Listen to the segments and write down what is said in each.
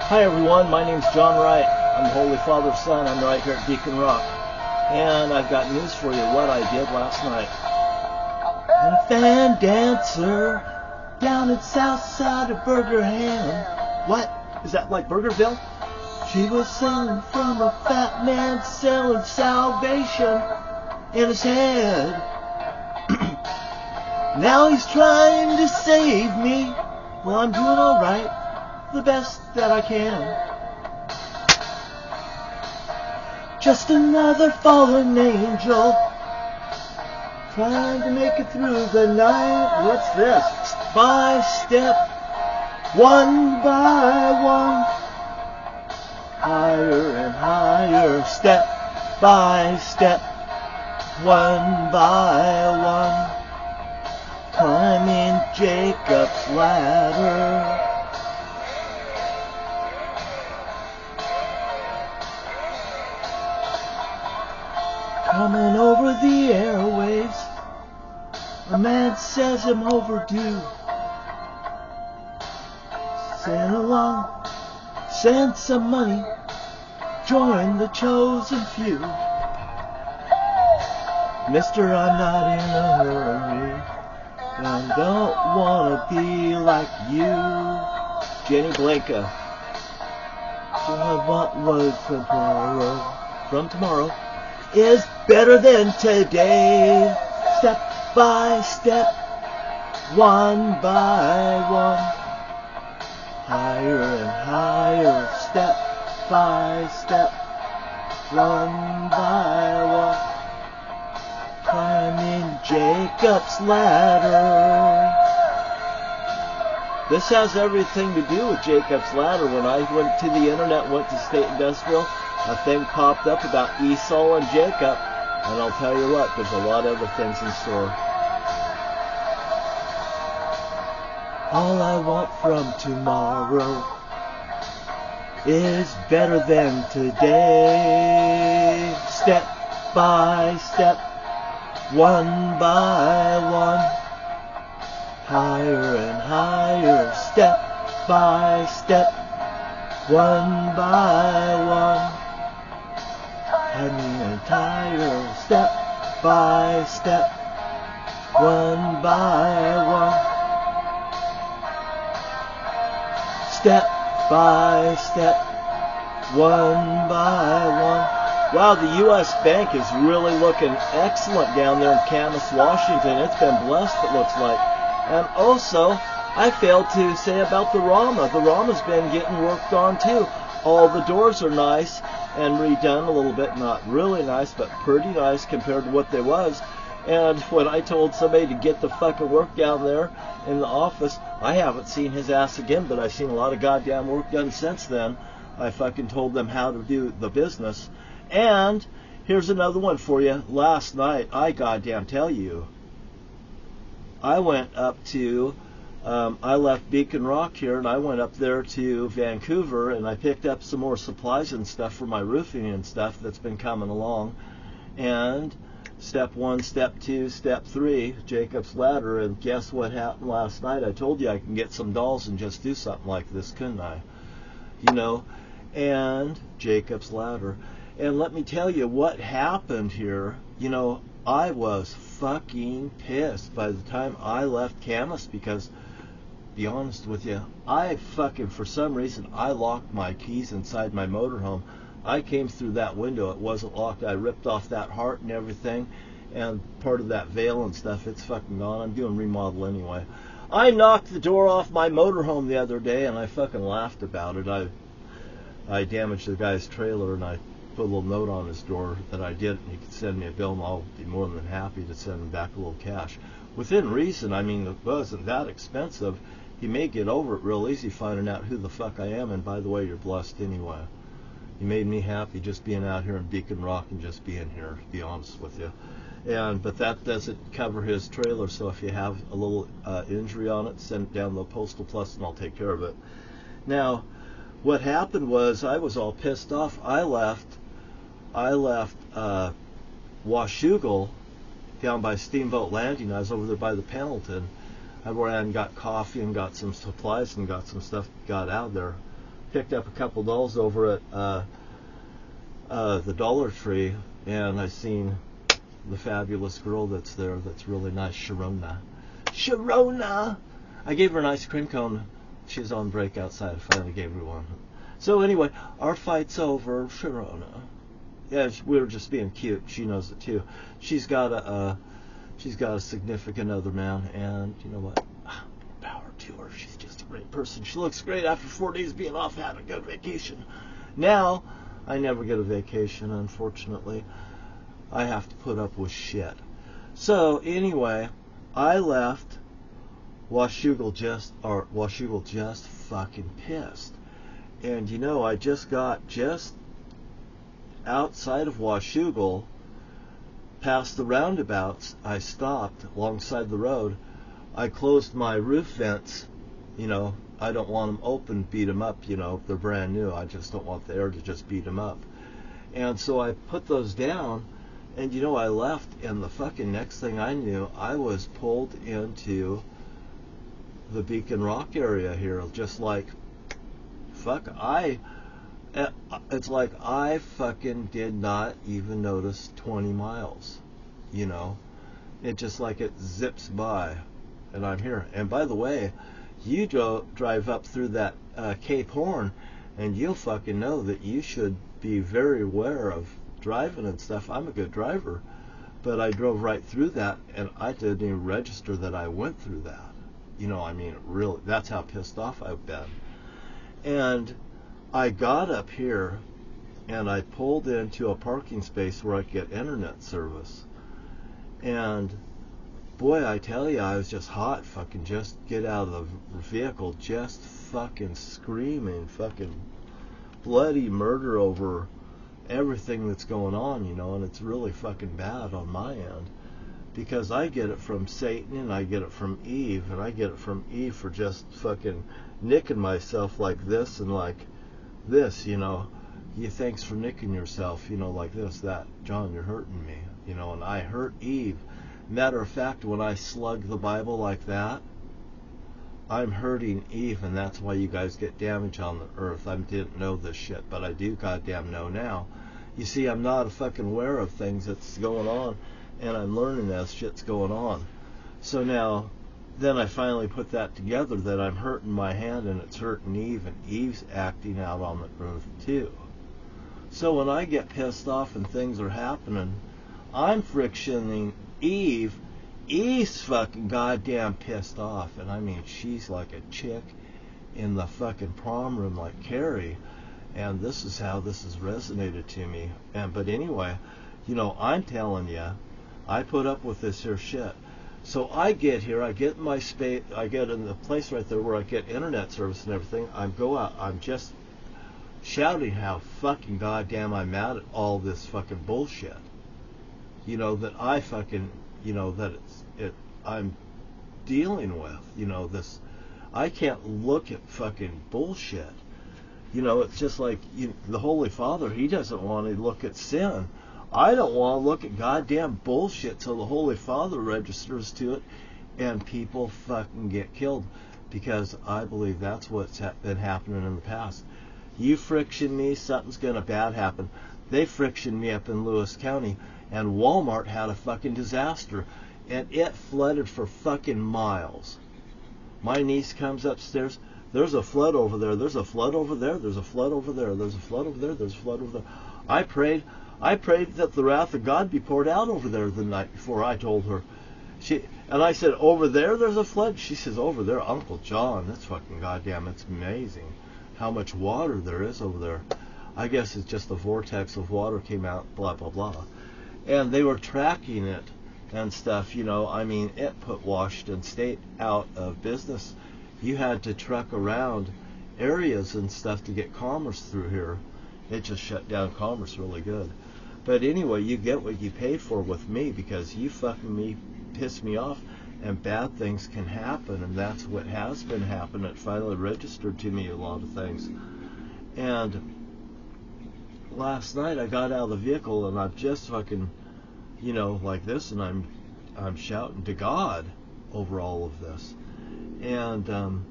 Hi everyone, my name's John Wright. I'm the Holy Father's son. I'm right here at Beacon Rock. And I've got news for you, what I did last night. And a fan dancer down at south side of Burgerham. What? Is that like Burgerville? She was singing from a fat man selling salvation in his head. Now he's trying to save me. Well, I'm doing alright. The best that I can. Just another fallen angel trying to make it through the night. What's this? Step by step, one by one, higher and higher, step by step, one by one, climbing Jacob's ladder. Coming over the airwaves, a man says I'm overdue. Send along, send some money, join the chosen few. Mister, I'm not in a hurry, and don't wanna be like you. Jenny Blanca. So I want word from tomorrow is better than today. Step by step, one by one, higher and higher, step by step, one by one, climbing Jacob's ladder. This has everything to do with Jacob's ladder. When I went to the internet, went to State Industrial, a thing popped up about Esau and Jacob, and I'll tell you what, there's a lot of other things in store. All I want from tomorrow is better than today. Step by step, one by one, higher and higher, step by step, one by one. I'm entire step by step, one by one, step by step, one by one. Wow, the U.S. Bank is really looking excellent down there in Camas, Washington. It's been blessed, it looks like. And also, I failed to say about the Rama. The Rama's been getting worked on too. All the doors are nice and redone a little bit. Not really nice, but pretty nice compared to what they was. And when I told somebody to get the fucking work down there in the office, I haven't seen his ass again, but I've seen a lot of goddamn work done since then. I fucking told them how to do the business. And here's another one for you. Last night, I goddamn tell you, I went up to I left Beacon Rock here, and I went up there to Vancouver, and I picked up some more supplies and stuff for my roofing and stuff that's been coming along. And step 1, step 2, step 3, Jacob's ladder. And guess what happened last night? I told you I can get some dolls and just do something like this, couldn't I? You know, and Jacob's ladder. And let me tell you what happened here. You know, I was fucking pissed by the time I left Camas, because, be honest with you, I fucking, for some reason, I locked my keys inside my motorhome. I came through that window, it wasn't locked. I ripped off that heart and everything, and part of that veil and stuff, it's fucking gone. I'm doing remodel anyway. I knocked the door off my motorhome the other day, and I fucking laughed about it. I damaged the guy's trailer, and I put a little note on his door that I did, and he could send me a bill, and I'll be more than happy to send him back a little cash. Within reason, I mean, it wasn't that expensive. He may get over it real easy finding out who the fuck I am, and by the way, you're blessed anyway. He made me happy just being out here in Beacon Rock and just being here, to be honest with you. But that doesn't cover his trailer, so if you have a little injury on it, send it down to the Postal Plus and I'll take care of it. Now, what happened was I was all pissed off. I left Washougal down by Steamboat Landing. I was over there by the Pendleton. I ran and got coffee and got some supplies and got some stuff, got out there. picked up a couple dolls over at the Dollar Tree, and I seen the fabulous girl that's there that's really nice, Sharona. Sharona! I gave her an ice cream cone. She was on break outside. I finally gave her one. So anyway, our fight's over, Sharona. Yeah, we were just being cute. She knows it too. She's got a significant other, man, and you know what? Power to her. She's just a great person. She looks great after 4 days being off, having a good vacation. Now, I never get a vacation, unfortunately. I have to put up with shit. So anyway, I left Washougal just fucking pissed. And you know, I just got just outside of Washougal, past the roundabouts. I stopped alongside the road. I closed my roof vents. You know, I don't want them open, beat them up. You know, if they're brand new. I just don't want the air to just beat them up. And so I put those down, and you know, I left, and the fucking next thing I knew, I was pulled into the Beacon Rock area here, just like, it's like I fucking did not even notice 20 miles, you know. It's just like it zips by, and I'm here. And by the way, you drive up through that Cape Horn, and you'll fucking know that you should be very aware of driving and stuff. I'm a good driver, but I drove right through that, and I didn't even register that I went through that. You know, I mean, really, that's how pissed off I've been. And I got up here, and I pulled into a parking space where I get internet service. And boy, I tell you, I was just hot, fucking just get out of the vehicle, just fucking screaming, fucking bloody murder over everything that's going on, you know, and it's really fucking bad on my end. Because I get it from Satan, and I get it from Eve, and I get it from Eve for just fucking nicking myself like this and like this, you know. You thanks for nicking yourself, you know, like this, that. John, you're hurting me, you know, and I hurt Eve. Matter of fact, when I slug the Bible like that, I'm hurting Eve, and that's why you guys get damage on the earth. I didn't know this shit, but I do goddamn know now. You see, I'm not fucking aware of things that's going on, and I'm learning as shit's going on. So now, then I finally put that together, that I'm hurting my hand and it's hurting Eve, and Eve's acting out on the earth too. So when I get pissed off and things are happening, I'm frictioning Eve. Eve's fucking goddamn pissed off, and I mean, she's like a chick in the fucking prom room like Carrie, and this is how this has resonated to me. But anyway, you know, I'm telling you, I put up with this here shit. So I get here, I get in my space, I get in the place right there where I get internet service and everything. I go out, I'm just shouting how fucking goddamn I'm mad at all this fucking bullshit. You know, that I fucking, you know, that I'm dealing with, you know, this, I can't look at fucking bullshit. You know, it's just like the Holy Father, he doesn't want to look at sin. I don't want to look at goddamn bullshit till the Holy Father registers to it and people fucking get killed, because I believe that's what's been happening in the past. You friction me, something's gonna bad happen. They frictioned me up in Lewis County, and Walmart had a fucking disaster, and it flooded for fucking miles. My niece comes upstairs, there's a flood over there, there's a flood over there, there's a flood over there, there's a flood over there, there's a flood over there. I prayed that the wrath of God be poured out over there the night before. I told her. And I said, over there there's a flood? She says, over there, Uncle John, that's fucking goddamn, it's amazing how much water there is over there. I guess it's just the vortex of water came out, blah, blah, blah. And they were tracking it and stuff, you know. I mean, it put Washington State out of business. You had to truck around areas and stuff to get commerce through here. It just shut down commerce really good. But anyway, you get what you paid for with me, because you fucking me, piss me off, and bad things can happen, and that's what has been happening. It finally registered to me a lot of things. And last night I got out of the vehicle, and I'm just fucking, you know, like this, and I'm shouting to God over all of this. And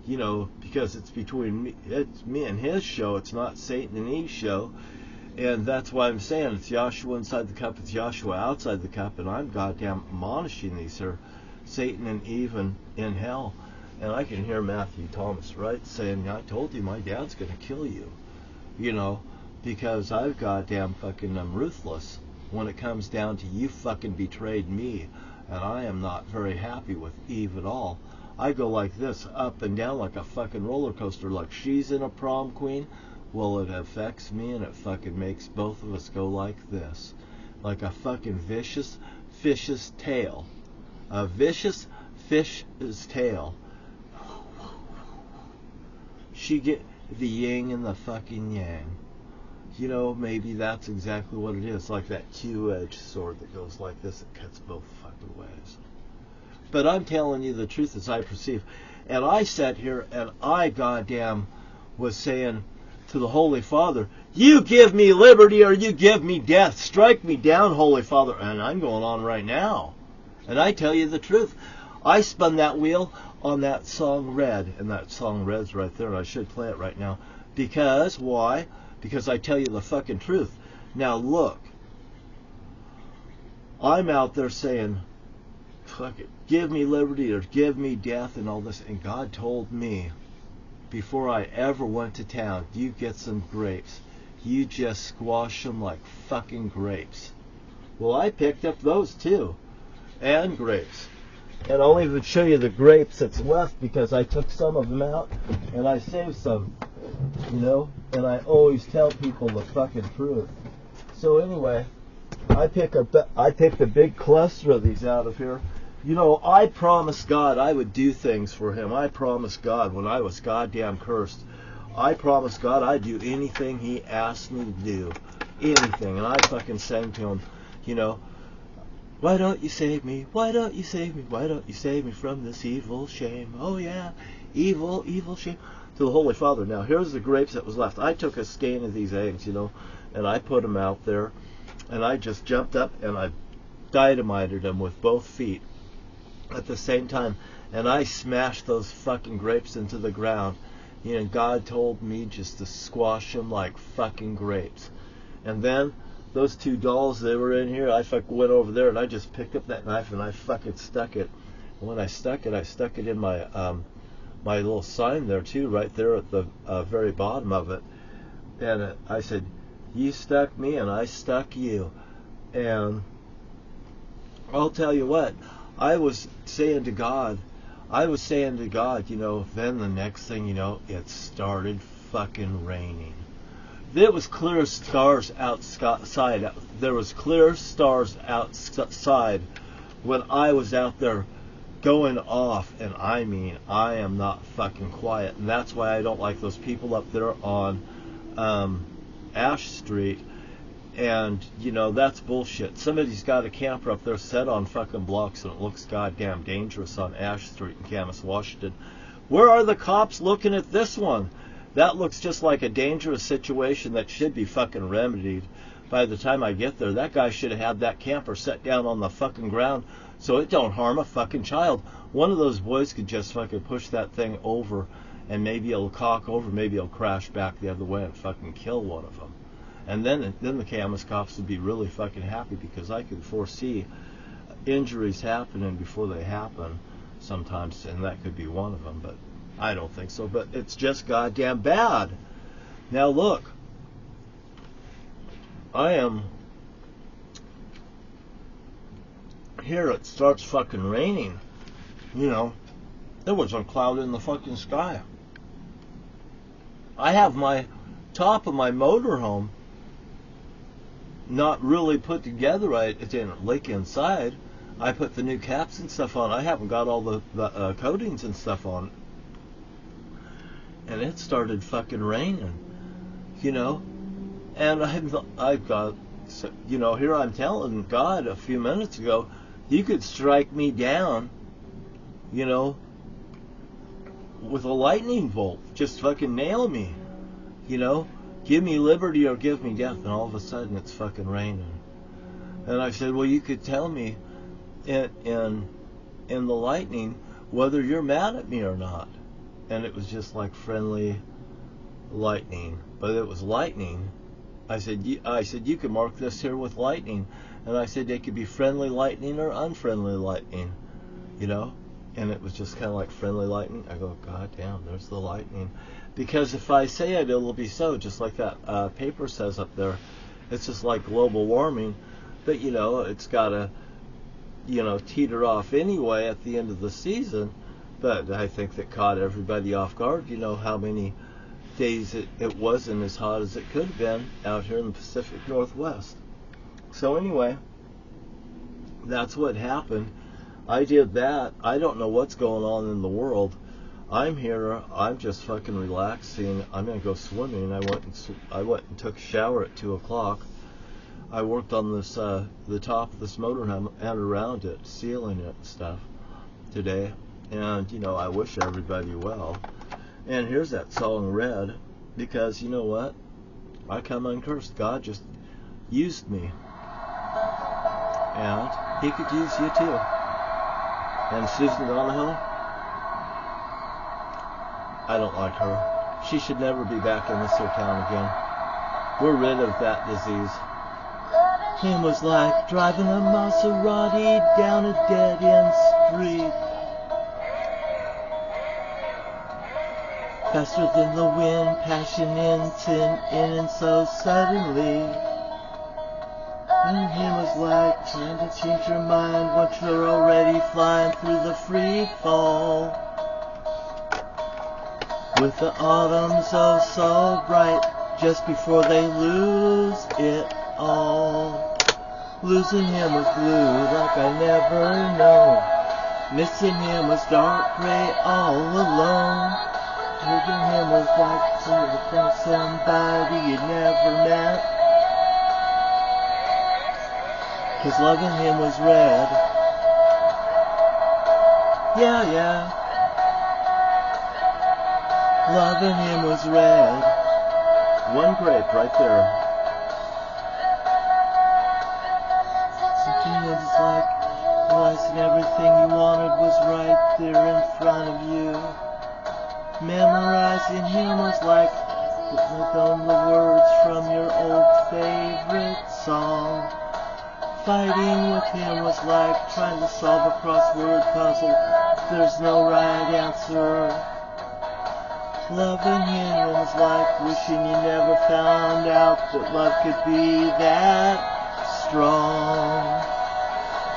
you know, because it's between me, it's me and his show. It's not Satan and Eve's show. And that's why I'm saying it's Yahshua inside the cup, it's Yahshua outside the cup, and I'm goddamn admonishing these here, Satan and Eve in hell. And I can hear Matthew Thomas, right, saying, I told you my dad's going to kill you, you know, because I've goddamn fucking, I'm ruthless when it comes down to you fucking betrayed me, and I am not very happy with Eve at all. I go like this, up and down like a fucking roller coaster, like she's in a prom queen. Well, it affects me, and it fucking makes both of us go like this. Like a fucking vicious fish's tail. A vicious fish's tail. She get the yin and the fucking yang. You know, maybe that's exactly what it is. Like that two-edged sword that goes like this. It cuts both fucking ways. But I'm telling you the truth as I perceive. And I sat here and I goddamn was saying to the Holy Father, you give me liberty or you give me death. Strike me down, Holy Father. And I'm going on right now. And I tell you the truth. I spun that wheel on that song Red. And that song Red's right there. And I should play it right now. Because, why? Because I tell you the fucking truth. Now look. I'm out there saying, fuck it, give me liberty or give me death and all this. And God told me, before I ever went to town, you get some grapes. You just squash them like fucking grapes. Well, I picked up those too. And grapes. And I'll even show you the grapes that's left because I took some of them out and I saved some. You know? And I always tell people the fucking truth. So anyway, I picked a big cluster of these out of here. You know, I promised God I would do things for him. I promised God when I was goddamn cursed. I promised God I'd do anything he asked me to do. Anything. And I fucking sang to him, you know, why don't you save me? Why don't you save me? Why don't you save me from this evil shame? Oh yeah, evil, evil shame. To the Holy Father. Now here's the grapes that was left. I took a skein of these eggs, you know, and I put them out there. And I just jumped up and I dynamited them with both feet at the same time, and I smashed those fucking grapes into the ground. You know, God told me just to squash them like fucking grapes. And then those two dolls, they were in here. I fucking went over there and I just picked up that knife and I fucking stuck it. And when I stuck it in my my little sign there too, right there at the very bottom of it. And I said, you stuck me and I stuck you. And I'll tell you what, I was saying to God, you know, then the next thing you know, it started fucking raining. There was clear stars outside. There was clear stars outside when I was out there going off. And I mean, I am not fucking quiet. And that's why I don't like those people up there on Ash Street. And, you know, that's bullshit. Somebody's got a camper up there set on fucking blocks, and it looks goddamn dangerous on Ash Street in Camas, Washington. Where are the cops looking at this one? That looks just like a dangerous situation that should be fucking remedied. By the time I get there, that guy should have had that camper set down on the fucking ground so it don't harm a fucking child. One of those boys could just fucking push that thing over, and maybe it'll cock over, maybe it'll crash back the other way and fucking kill one of them. And then the Camas cops would be really fucking happy because I could foresee injuries happening before they happen sometimes, and that could be one of them, but I don't think so. But it's just goddamn bad. Now look, I am here. It starts fucking raining. You know, there was a cloud in the fucking sky. I have my top of my motorhome not really put together right. It didn't leak inside. I put the new caps and stuff on. I haven't got all the coatings and stuff on. And it started fucking raining, you know. And I've got, you know, here I'm telling God a few minutes ago, you could strike me down, you know, with a lightning bolt. Just fucking nail me, you know. Give me liberty or give me death. And all of a sudden it's fucking raining. And I said, well, you could tell me in the lightning whether you're mad at me or not. and it was just like friendly lightning, but it was lightning. I said, you can mark this here with lightning, and I said it could be friendly lightning or unfriendly lightning, you know, and it was just kind of like friendly lightning. I go, God damn, there's the lightning, because if I say it, it'll be so, just like that paper says up there. It's just like global warming, but you know, it's got to, you know, teeter off anyway at the end of the season. But I think that caught everybody off guard. You know how many days it wasn't as hot as it could have been out here in the Pacific Northwest. So anyway, that's what happened. I did that. I don't know what's going on in the world. I'm here. I'm just fucking relaxing. I'm gonna go swimming. I went and took a shower at 2 o'clock. I worked on this the top of this motorhome and around it, sealing it and stuff today. And you know, I wish everybody well. And here's that song, Red, because you know what? I come uncursed. God just used me, and He could use you too. And Susan Donahoe, I don't like her. She should never be back in this here town again. We're rid of that disease. It was like driving a Maserati down a dead-end street, faster than the wind, passion in so suddenly. And him was like trying to change your mind once you're already flying through the free fall. With the autumn so bright, just before they lose it all. Losing him was blue like I never known. Missing him was dark gray all alone. Holding him was like to somebody you never met. 'Cause loving him was red. Yeah. Loving him was red. One grape right there. Something was like realizing everything you wanted was right there in front of you. Memorizing him was like putting on the words from your old favorite song. Fighting with him was like trying to solve a crossword puzzle. There's no right answer. Loving him was like wishing you never found out that love could be that strong.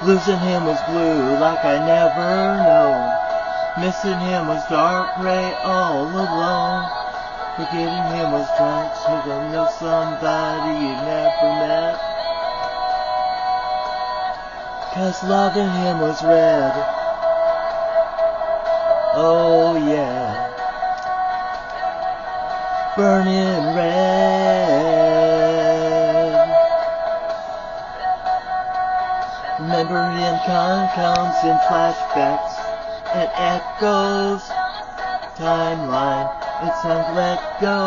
Losing him was blue like I never know. Missing him was dark gray all alone. Forgetting him was like to go know somebody you never met. 'Cause loving him was red. Oh yeah. Burning red. Remembering comes in flashbacks and echoes. Timeline, it sounds let go.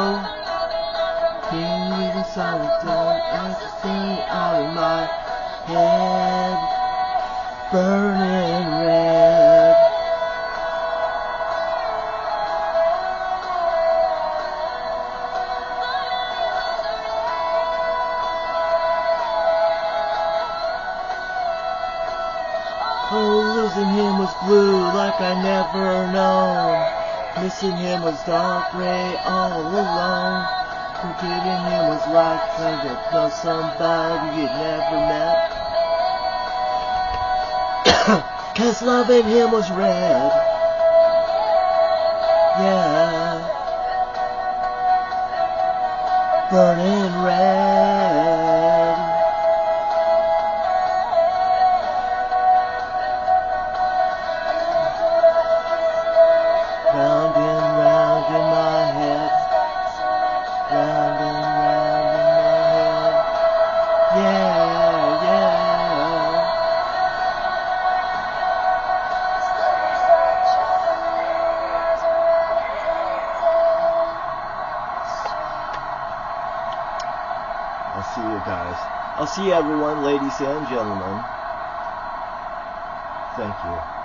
Feeling something I see out of my head. Burning red. Oh, losing him was blue like I never known. Missing him was dark gray all alone. Forgetting him was like trying to know somebody you'd never met. 'Cause loving him was red. Yeah. Burning red. Round and round in my head. Round and round in my head. Yeah. I'll see you guys. I'll see everyone, ladies and gentlemen. Thank you.